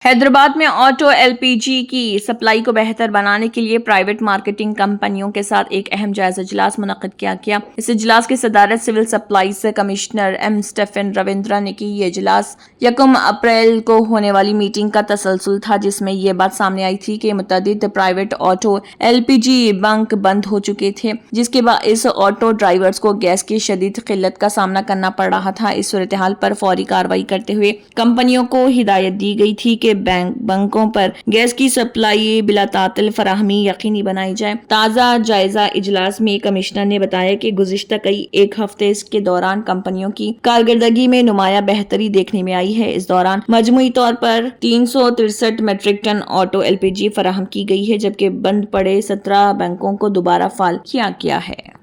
حیدرآباد میں auto L P جی کی supply کو بہتر بنانے کے لیے پرائیویٹ مارکیٹنگ کمپنیوں کے ساتھ ایک اہم جائزہ اجلاس منعقد کیا گیا۔ اس اجلاس کی صدارت civil supplies commissioner M Stephen Ravindra نے کی۔ یہ اجلاس 1 اپریل کو ہونے والی میٹنگ کا تسلسل تھا، جس میں یہ بات سامنے آئی تھی کہ متعدد پرائیویٹ آٹو ایل پی جی بنک بند ہو چکے تھے، جس کے باعث آٹو ڈرائیورز کو گیس کی شدید قلت کا سامنا کرنا پڑ رہا تھا۔ اس صورتحال پر فوری کارروائی کرتے ہوئے کمپنیوں کو ہدایت دی گئی تھی کہ بنکوں پر گیس کی سپلائی بلا تعطل فراہمی یقینی بنائی جائے۔ تازہ جائزہ اجلاس میں کمشنر نے بتایا کہ گزشتہ ایک ہفتے کے دوران کمپنیوں کی کارکردگی میں نمایاں بہتری دیکھنے میں آئی ہے۔ اس دوران مجموعی طور پر 363 metric ton auto L P G فراہم کی گئی ہے، جبکہ بند پڑے 17 بنکوں کو دوبارہ فعال کیا گیا ہے۔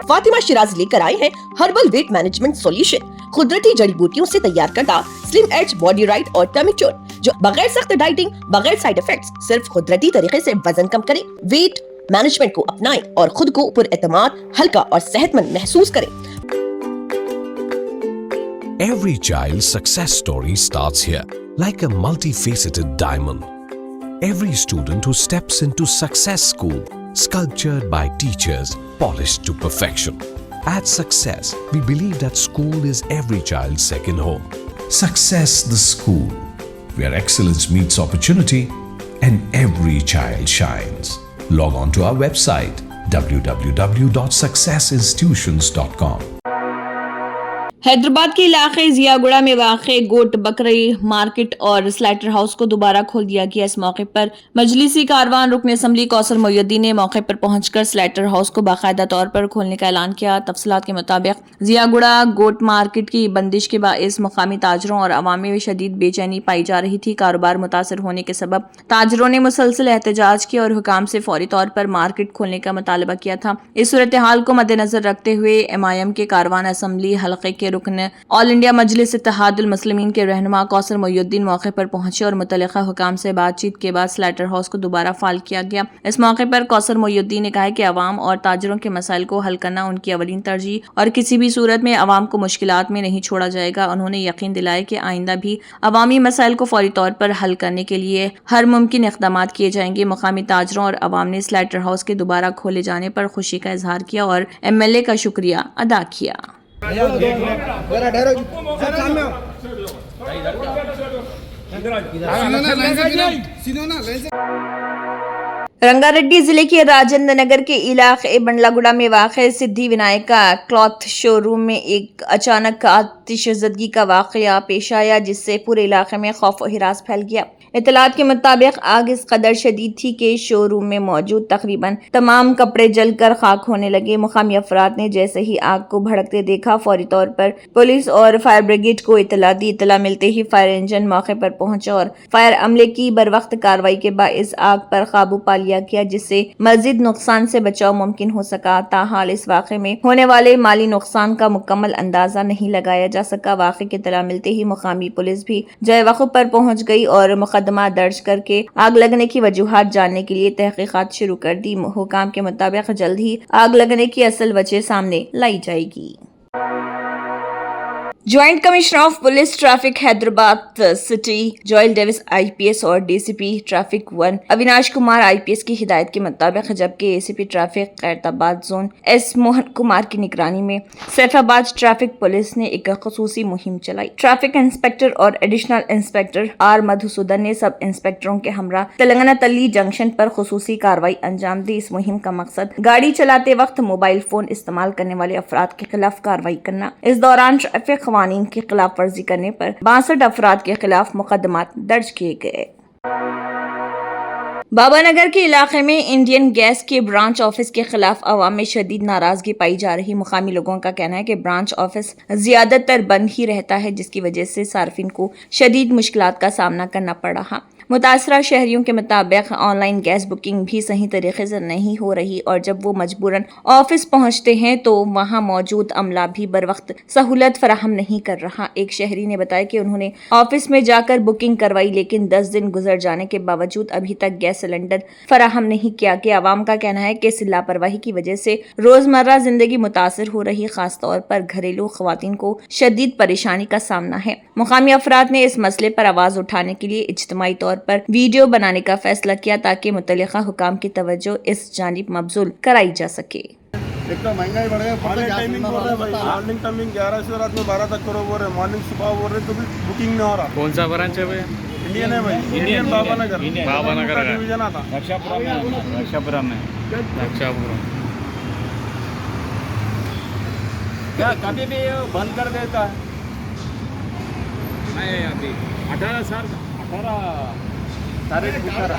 فاطمہ شیراز لے کر آئے ہیں ہربل ویٹ مینجمنٹ سولوشن، قدرتی جڑی بوٹیوں سے تیار کردہ سلم ایج باڈی رائٹ اور ٹمیچور، جو بغیر سخت ڈائٹنگ، بغیر سائیڈ ایفیکٹس، صرف قدرتی طریقے سے وزن کم کریں۔ ویٹ مینجمنٹ کو اپنائیں اور خود کو پر اعتماد، ہلکا اور صحت مند محسوس کریں۔ Every child's success story starts here, like a multifaceted diamond. Every student who steps into Success School, sculptured by teachers, polished to perfection. At Success, we believe that school is every child's second home. Success the School, where excellence meets opportunity and every child shines. Log on to our website www.successinstitutions.com. Hyderabad کے علاقے ضیاء گڑھ میں واقع گوٹ بکری market اور Slater house کو دوبارہ کھول دیا گیا۔ اس موقع پر مجلسی کاروان رکن اسمبلی کوثر محی الدین نے موقع پر پہنچ کر سلیٹر ہاؤس کو باقاعدہ طور پر کھولنے کا اعلان کیا۔ تفصیلات کے مطابق ضیاء گڑھ گوٹ مارکیٹ کی بندش کے باعث مقامی تاجروں اور عوام میں شدید بے چینی پائی جا رہی تھی۔ کاروبار متاثر ہونے کے سبب تاجروں نے مسلسل احتجاج کیا اور حکام سے فوری طور پر مارکیٹ کھولنے کا مطالبہ کیا تھا۔ اس صورتحال کو مد نظر رکھتے ہوئے ایم آئی ایم کے کاروان اسمبلی حلقے کے رکن آل انڈیا مجلس اتحاد المسلمین کے رہنما کوثر محی الدین موقع پر پہنچے اور متعلقہ حکام سے بات چیت کے بعد سلیٹر ہاؤس کو دوبارہ فعال کیا گیا۔ اس موقع پر کوثر محی الدین نے کہا کہ عوام اور تاجروں کے مسائل کو حل کرنا ان کی اولین ترجیح اور کسی بھی صورت میں عوام کو مشکلات میں نہیں چھوڑا جائے گا۔ انہوں نے یقین دلایا کہ آئندہ بھی عوامی مسائل کو فوری طور پر حل کرنے کے لیے ہر ممکن اقدامات کیے جائیں گے۔ مقامی تاجروں اور عوام نے سلیٹر ہاؤس کے دوبارہ کھولے جانے پر خوشی کا اظہار کیا اور ایم ایل اے کا شکریہ ادا کیا۔ رنگا ریڈی ضلع کے راجندر نگر کے علاقے بنڈلا گڑا میں واقع سدھی ونائکا کلاتھ شو روم میں ایک اچانک آتش زدگی کا واقعہ پیش آیا، جس سے پورے علاقے میں خوف و ہراس پھیل گیا۔ اطلاعات کے مطابق آگ اس قدر شدید تھی کہ شو روم میں موجود تقریباً تمام کپڑے جل کر خاک ہونے لگے۔ مقامی افراد نے جیسے ہی آگ کو بھڑکتے دیکھا، فوری طور پر پولیس اور فائر بریگیڈ کو اطلاع دی۔ اطلاع ملتے ہی فائر انجن موقع پر پہنچا اور فائر عملے کی بروقت کارروائی کے باعث آگ پر قابو پا لیا گیا، جس سے مزید نقصان سے بچاؤ ممکن ہو سکا۔ تاحال اس واقعے میں ہونے والے مالی نقصان کا مکمل اندازہ نہیں لگایا جا سکا۔ واقعے کی اطلاع ملتے ہی مقامی پولیس بھی جائے وقوع پر پہنچ گئی اور مقدمہ درج کر کے آگ لگنے کی وجوہات جاننے کے لیے تحقیقات شروع کر دی۔ حکام کے مطابق جلد ہی آگ لگنے کی اصل وجہ سامنے لائی جائے گی۔ Joint commissioner of police traffic Hyderabad city Joel Davis I P S اور D C P traffic 1 Avinash Kumar I P S کی ہدایت کے مطابق، جبکہ A C P traffic Khairatabad zone S Mohan Kumar کی نگرانی میں سیف آباد ٹریفک پولیس نے ایک خصوصی مہم چلائی۔ ٹریفک انسپکٹر اور ایڈیشنل انسپکٹر آر مدھوسودن نے سب انسپکٹروں کے ہمراہ تلنگانہ تلی جنکشن پر خصوصی کارروائی انجام دی۔ اس مہم کا مقصد گاڑی چلاتے وقت موبائل فون استعمال کرنے والے افراد کے خلاف کارروائی کرنا۔ اس دوران ٹریفک قوانین کی خلاف ورزی کرنے پر 62 افراد کے خلاف مقدمات درج کیے گئے۔ بابا نگر کے علاقے میں انڈین گیس کے برانچ آفس کے خلاف عوام میں شدید ناراضگی پائی جا رہی۔ مقامی لوگوں کا کہنا ہے کہ برانچ آفس زیادہ تر بند ہی رہتا ہے، جس کی وجہ سے صارفین کو شدید مشکلات کا سامنا کرنا پڑ رہا۔ متاثرہ شہریوں کے مطابق آن لائن گیس بکنگ بھی صحیح طریقے سے نہیں ہو رہی اور جب وہ مجبوراً آفس پہنچتے ہیں تو وہاں موجود عملہ بھی بر وقت سہولت فراہم نہیں کر رہا۔ ایک شہری نے بتایا کہ انہوں نے آفس میں جا کر بکنگ کروائی لیکن 10 دن گزر جانے کے باوجود ابھی تک گیس سلنڈر فراہم نہیں کیا گیا۔ عوام کا کہنا ہے کہ اس لاپرواہی کی وجہ سے روزمرہ زندگی متاثر ہو رہی، خاص طور پر گھریلو خواتین کو شدید پریشانی کا سامنا ہے۔ مقامی افراد نے اس مسئلے پر آواز اٹھانے کے لیے اجتماعی طور پر ویڈیو بنانے کا فیصلہ کیا تاکہ متعلقہ حکام کی توجہ اس جانب مبذول کرائی جا سکے۔ ایک تو مہنگائی بڑھ گئی، مارننگ ٹائمنگ بول رہے ہیں بھائی، مارننگ ٹائمنگ 11 سے رات میں 12 تک کرو بول رہے ہیں، مارننگ صبح بول رہے ہیں تو بھی بکنگ نہیں ہو رہا۔ کون سا برانچ ہے بھائی؟ انڈین ہے بھائی، انڈین بابا نگر ڈویژن آتا رکشاپورا میں کیا کبھی بھی بند کر دیتا ہے؟ میں ابھی 18 تاریخ بک کرا۔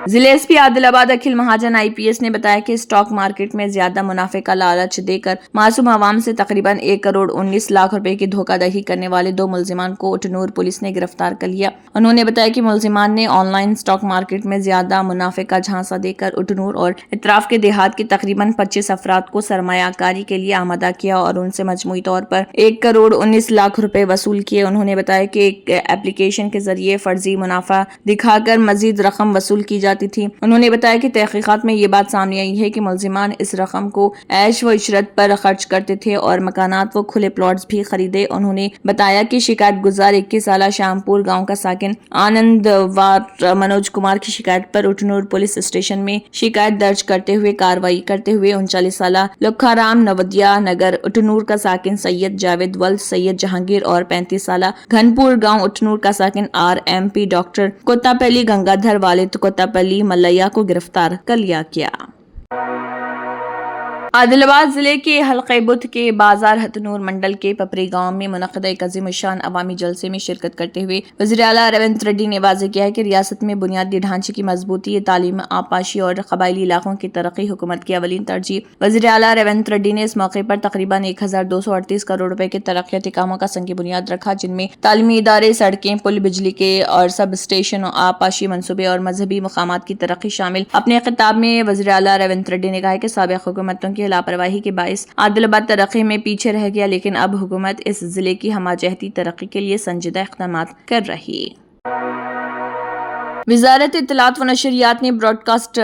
ضلع ایس پی عادل آباد اکھل مہاجن IPS نے بتایا کہ اسٹاک مارکیٹ میں زیادہ منافع کا لالچ دے کر معصوم عوام سے تقریباً 1 کروڑ 19 لاکھ روپے کی دھوکہ دہی کرنے والے 2 ملزمان کو اٹنور پولیس نے گرفتار کر لیا۔ انہوں نے بتایا کہ ملزمان نے آن لائن اسٹاک مارکیٹ میں زیادہ منافع کا جھانسا دے کر اٹنور اور اطراف کے دیہات کے تقریباً 25 افراد کو سرمایہ کاری کے لیے آمادہ کیا اور ان سے مجموعی طور پر 1 کروڑ 19 لاکھ روپے وصول کیے۔ انہوں نے بتایا کہ ایک ایپلیکیشن کے ذریعے فرضی منافع دکھا کر مزید رقم وصول کی جاتی تھی۔ انہوں نے بتایا کہ تحقیقات میں یہ بات سامنے آئی ہے کہ ملزمان اس رقم کو عیش و عشرت پر خرچ کرتے تھے اور مکانات و کھلے پلاٹس بھی خریدے۔ انہوں نے بتایا کہ شکایت گزار 21 سالہ شامپور گاؤں کا ساکن آنند وار منوج کمار کی شکایت پر اٹنور پولیس اسٹیشن میں شکایت درج کرتے ہوئے کارروائی کرتے ہوئے 39 سالہ لکھارام نودیا نگر اٹنور کا ساکن سید جاوید ولد سید جہانگیر اور 35 سالہ گھنپور گاؤں اٹنور کا ساکن RMP ڈاکٹر کوتاپلی گنگادھر والد کوتاپلی ملیا کو گرفتار کر لیا گیا۔ عادل آباد ضلع کے حلقہ بدھ کے بازار ہتنور منڈل کے پپری گاؤں میں منعقدہ ایک عظیم الشان عوامی جلسے میں شرکت کرتے ہوئے وزیر اعلیٰ ریونت ریڈی نے واضح کیا ہے کہ ریاست میں بنیادی ڈھانچے کی مضبوطی، تعلیم، آبپاشی اور قبائلی علاقوں کی ترقی حکومت کی اولین ترجیح۔ وزیر اعلیٰ ریونت ریڈی نے اس موقع پر تقریباً 1238 کروڑ روپے کے ترقیاتی کاموں کا سنگ بنیاد رکھا، جن میں تعلیمی ادارے، سڑکیں، پل، بجلی کے اور سب اسٹیشن، آبپاشی منصوبے اور مذہبی مقامات کی ترقی شامل۔ اپنے خطاب میں وزیر اعلیٰ ریونت ریڈی نے کہا کہ سابق حکومتوں کی لاپرواہی کے باعث عادل آباد ترقی میں پیچھے رہ گیا، لیکن اب حکومت اس ضلع کی ہمہ ترقی کے لیے سنجیدہ اقدامات کر رہی۔ وزارت اطلاعات و نشریات نے broadcast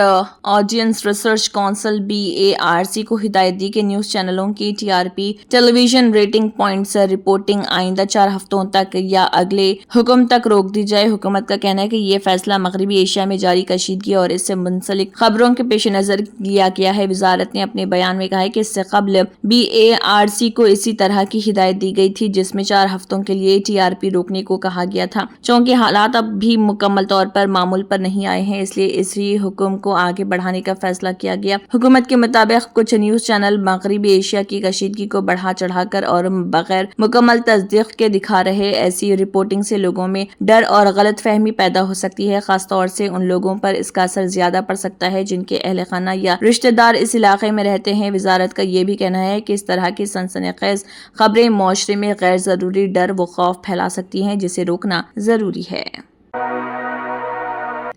audience research council BARC کو ہدایت دی کہ نیوز چینلوں کی TRP television rating points reporting آئندہ 4 ہفتوں تک یا اگلے حکم تک روک دی جائے۔ حکومت کا کہنا ہے کہ یہ فیصلہ مغربی ایشیا میں جاری کشیدگی اور اس سے منسلک خبروں کے پیش نظر لیا گیا ہے۔ وزارت نے اپنے بیان میں کہا ہے کہ اس سے قبل BARC کو اسی طرح کی ہدایت دی گئی تھی، جس میں 4 ہفتوں کے لیے TRP روکنے کو کہا گیا تھا۔ چونکہ حالات اب بھی مکمل طور پر معمول پر نہیں آئے ہیں، اس لیے اسی حکم کو آگے بڑھانے کا فیصلہ کیا گیا۔ حکومت کے مطابق کچھ نیوز چینل مغربی ایشیا کی کشیدگی کو بڑھا چڑھا کر اور بغیر مکمل تصدیق کے دکھا رہے۔ ایسی رپورٹنگ سے لوگوں میں ڈر اور غلط فہمی پیدا ہو سکتی ہے، خاص طور سے ان لوگوں پر اس کا اثر زیادہ پڑ سکتا ہے جن کے اہل خانہ یا رشتہ دار اس علاقے میں رہتے ہیں۔ وزارت کا یہ بھی کہنا ہے کہ اس طرح کی سنسنی خیز خبریں معاشرے میں غیر ضروری ڈر و خوف پھیلا سکتی ہیں، جسے روکنا ضروری ہے۔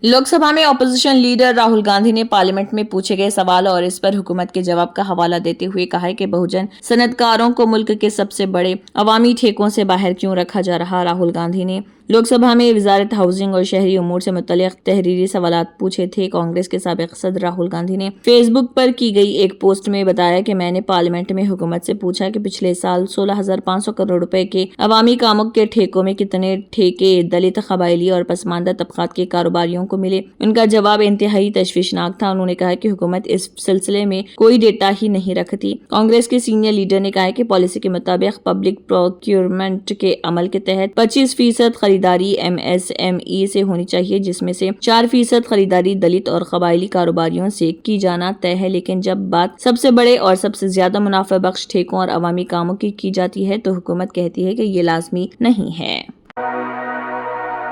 لوک سبھا میں اپوزیشن لیڈر راہل گاندھی نے پارلیمنٹ میں پوچھے گئے سوال اور اس پر حکومت کے جواب کا حوالہ دیتے ہوئے کہا ہے کہ بہوجن صنعت کاروں کو ملک کے سب سے بڑے عوامی ٹھیکوں سے باہر کیوں رکھا جا رہا۔ راہل گاندھی نے لوک سبھا میں وزارت ہاؤسنگ اور شہری امور سے متعلق تحریری سوالات پوچھے تھے۔ کانگریس کے سابق صدر راہل گاندھی نے فیس بک پر کی گئی ایک پوسٹ میں بتایا کہ میں نے پارلیمنٹ میں حکومت سے پوچھا کہ پچھلے سال 16,500 کروڑ روپے کے عوامی کاموں کے ٹھیکوں میں کتنے ٹھیکے دلت، قبائلی اور پسماندہ طبقات کے کاروباریوں کو ملے۔ ان کا جواب انتہائی تشویشناک تھا۔ انہوں نے کہا کہ حکومت اس سلسلے میں کوئی ڈیٹا ہی نہیں رکھتی۔ کانگریس کے سینئر لیڈر نے کہا کہ پالیسی کے مطابق پبلک پروکیورمنٹ کے عمل کے تحت 25% خریداری MSME سے ہونی چاہیے، جس میں سے 4% خریداری دلت اور قبائلی کاروباریوں سے کی جانا طے ہے۔ لیکن جب بات سب سے بڑے اور سب سے زیادہ منافع بخش ٹھیکوں اور عوامی کاموں کی جاتی ہے تو حکومت کہتی ہے کہ یہ لازمی نہیں ہے۔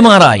MRI,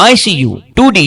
ICU, 2D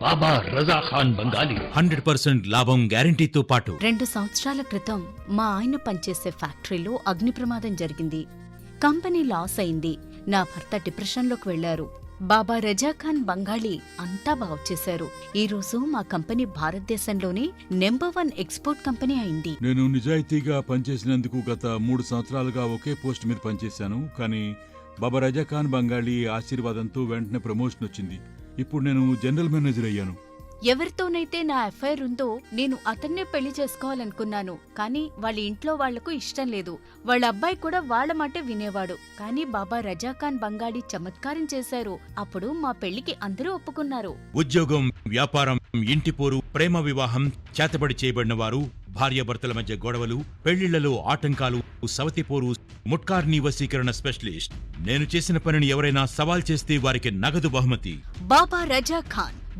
బాబా రజా ఖాన్ బంగాలి 100% లాభం గ్యారెంటీతో పాటు 2 సంవత్సరాల క్రితం మా ఆయన పనిచేసే ఫ్యాక్టరీలో అగ్ని ప్రమాదం జరిగింది. కంపెనీ లాస్ అయింది. నా భర్త డిప్రెషన్లోకి వెళ్లారు. బాబా రజా ఖాన్ బంగాళీ అంతా బాగు చేశారు. ఈ రోజు మా కంపెనీ భారతదేశంలోనే నెంబర్ 1 ఎక్స్పోర్ట్ కంపెనీ అయింది. నేను నిజాయితీగా పనిచేసినందుకు గత 3 సంవత్సరాలుగా ఒకే పోస్ట్ మీద పనిచేశాను. కానీ బాబా రజా ఖాన్ బంగాళీ ఆశీర్వాదంతో వెంటనే ప్రమోషన్ వచ్చింది. ఇప్పుడు నేను జనరల్ మేనేజర్ అయ్యాను. ఎవరితోనైతే నా ఎఫ్ఐఆర్ ఉందో నేను అతన్నే పెళ్లి చేసుకోవాలనుకున్నాను. కానీ వాళ్ళ ఇంట్లో వాళ్లకు ఇష్టం లేదు. వాళ్ళ అబ్బాయి కూడా వాళ్ళ మాటే వినేవాడు. కానీ బాబా రజాఖాన్ బంగాళీ చమత్కారం చేశారు. అప్పుడు మా పెళ్లికి అందరూ ఒప్పుకున్నారు. ఉద్యోగం, వ్యాపారం, ఇంటి పోరు, ప్రేమ వివాహం, చేతబడి చేయబడిన వారు, భార్యాభర్తల మధ్య గొడవలు, పెళ్లిళ్లలో ఆటంకాలు, సవతిపోరు, ముట్కార్నీ వశీకరణ స్పెషలిస్ట్. నేను చేసిన పనిని ఎవరైనా సవాల్ చేస్తే వారికి నగదు బహుమతి. బాబా రజాఖాన్,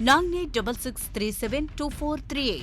9866372438।